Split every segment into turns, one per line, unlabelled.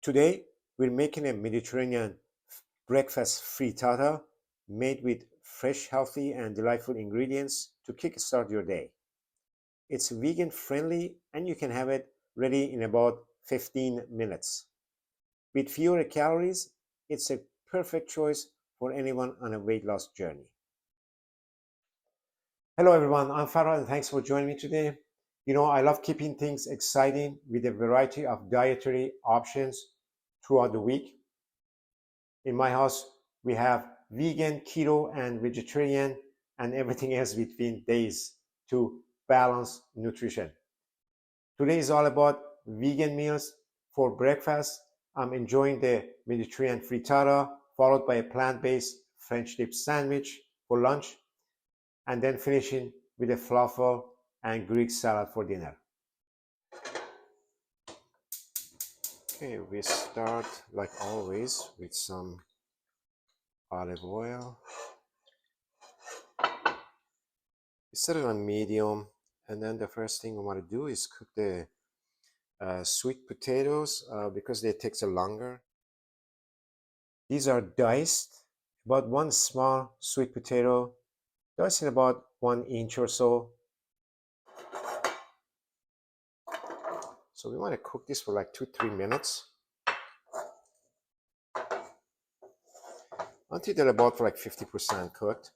Today, we're making a Mediterranean breakfast frittata made with fresh, healthy, and delightful ingredients to kickstart your day. It's vegan friendly and you can have it ready in about 15 minutes. With fewer calories, it's a perfect choice for anyone on a weight loss journey. Hello, everyone. I'm Farah, and thanks for joining me today. I love keeping things exciting with a variety of dietary options throughout the week. In my house, we have vegan, keto, and vegetarian, and everything else between days to balance nutrition. Today is all about vegan meals for breakfast. I'm enjoying the Mediterranean frittata, followed by a plant-based French dip sandwich for lunch, and then finishing with a falafel and Greek salad for dinner. Okay, we start like always with some olive oil. We set it on medium, and then the first thing we want to do is cook the sweet potatoes because they take longer. These are diced, about one small sweet potato, diced in about 1 inch or so. So we want to cook this for like 2-3 minutes until they're about like 50% cooked.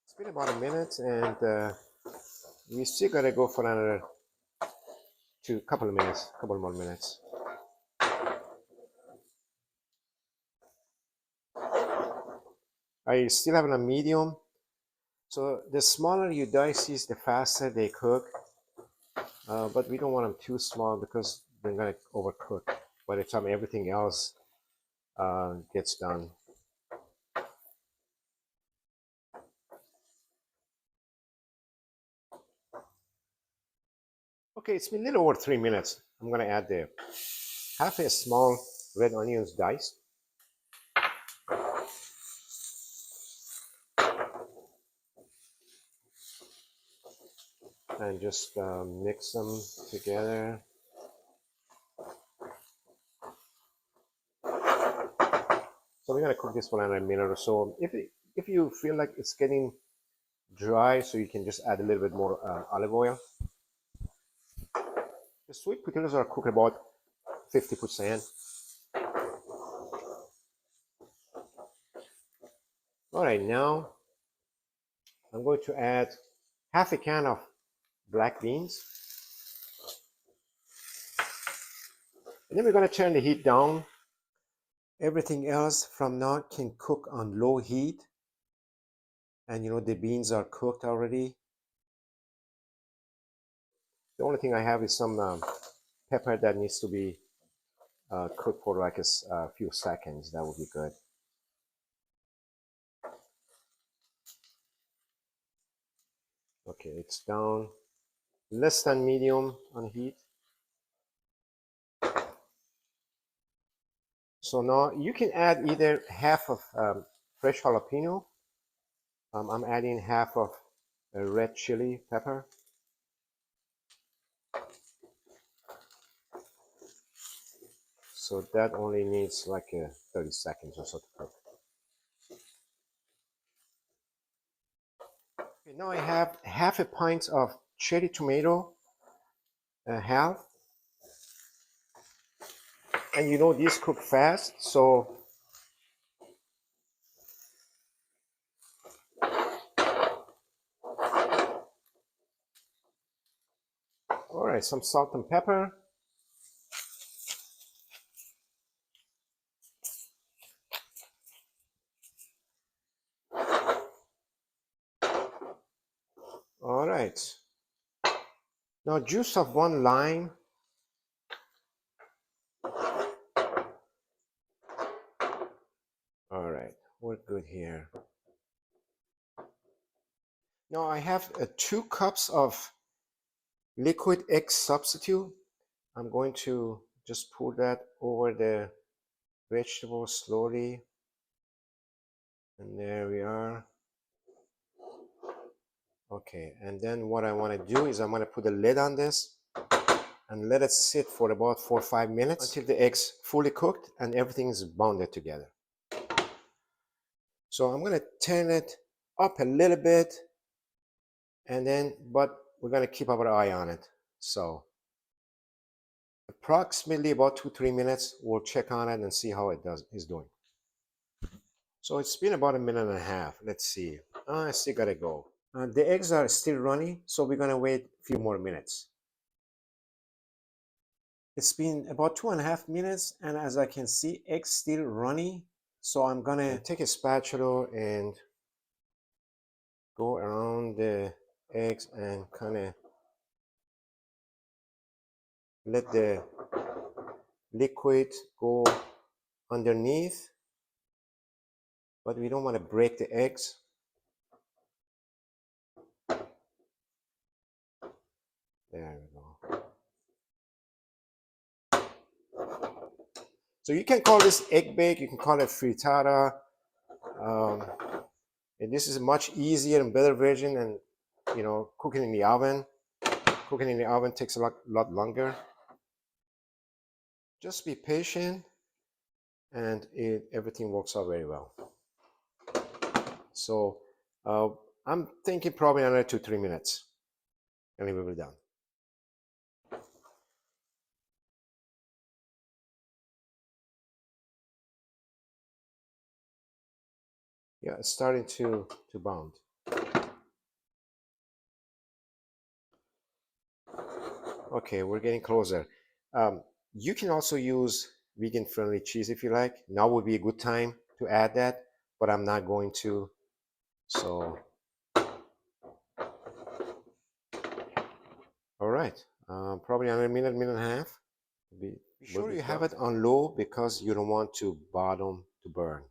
It's been about a minute, and we still gotta go for another couple more minutes. I still have it on medium. So the smaller you dice these, the faster they cook. But we don't want them too small because they're gonna overcook by the time everything else gets done. Okay, it's been a little over 3 minutes. I'm gonna add the half a small red onions diced. And just mix them together. So we're gonna cook this for another minute or so. If you feel like it's getting dry, so you can just add a little bit more olive oil. The sweet potatoes are cooked about 50%. All right, now I'm going to add half a can of black beans. And then we're going to turn the heat down. Everything else from now can cook on low heat. And the beans are cooked already. The only thing I have is some pepper that needs to be cooked for like a few seconds. That would be good. Okay, it's down less than medium on heat. So now you can add either half of fresh jalapeno. I'm adding half of a red chili pepper. So that only needs like 30 seconds or so to cook. Okay, now I have half a pint of cherry tomato, half. And these cook fast, so all right, some salt and pepper. All right. Now juice of 1 lime. All right, we're good here. Now I have 2 cups of liquid egg substitute. I'm going to just pour that over the vegetables slowly. And there we are. Okay, and then what I want to do is I'm going to put a lid on this. and let it sit for about 4 or 5 minutes until the eggs fully cooked and everything is bonded together. So I'm going to turn it up a little bit, and then, but we're going to keep our eye on it. So approximately about 2-3 minutes, we'll check on it and see how it is doing. So it's been about 1.5 minutes. Let's see. I still gotta go. The eggs are still runny, so we're gonna wait a few more minutes. It's been about 2.5 minutes, and as I can see, eggs still runny. So I'm gonna take a spatula and go around the eggs and kind of let the liquid go underneath, but we don't want to break the eggs. There we go. So you can call this egg bake, you can call it frittata. And this is a much easier and better version than, cooking in the oven. Cooking in the oven takes a lot longer. Just be patient, and everything works out very well. So I'm thinking probably another 2-3 minutes, and we will be done. Yeah, it's starting to bond. Okay, we're getting closer. You can also use vegan-friendly cheese if you like. Now would be a good time to add that, but I'm not going to. So, all right, probably another minute and a half. Be sure you have it on low because you don't want to bottom to burn.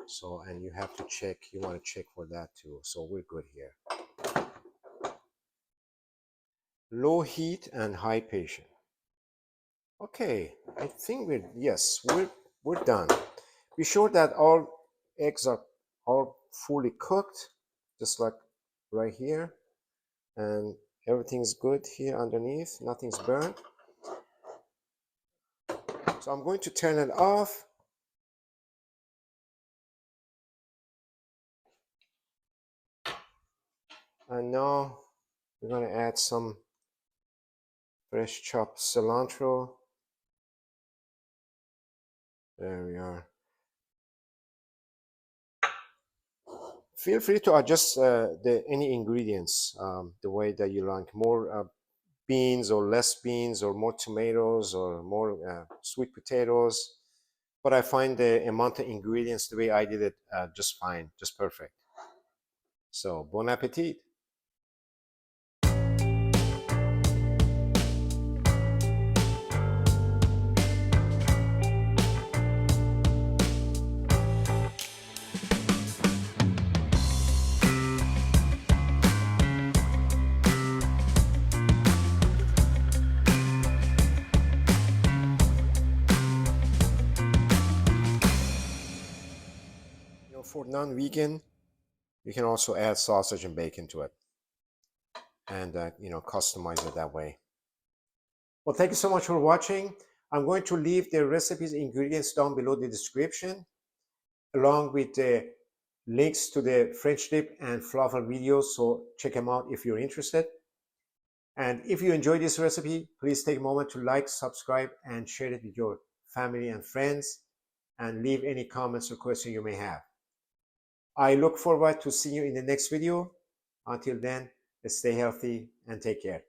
So, and you have to check, you want to check for that too. So we're good here. Low heat and high patience. Okay, I think we're done. Be sure that all eggs are all fully cooked, just like right here, and everything's good here underneath, nothing's burnt. So I'm going to turn it off. And now we're going to add some fresh chopped cilantro. There we are. Feel free to adjust any ingredients the way that you like. More beans or less beans, or more tomatoes or more sweet potatoes. But I find the amount of ingredients, the way I did it, just fine, just perfect. So, bon appetit. For non-vegan, you can also add sausage and bacon to it, and customize it that way. Well, thank you so much for watching. I'm going to leave the recipes ingredients down below the description, along with the links to the French dip and falafel videos, so check them out if you're interested. And if you enjoyed this recipe, please take a moment to like, subscribe, and share it with your family and friends, and leave any comments or questions you may have. I look forward to seeing you in the next video. Until then, stay healthy and take care.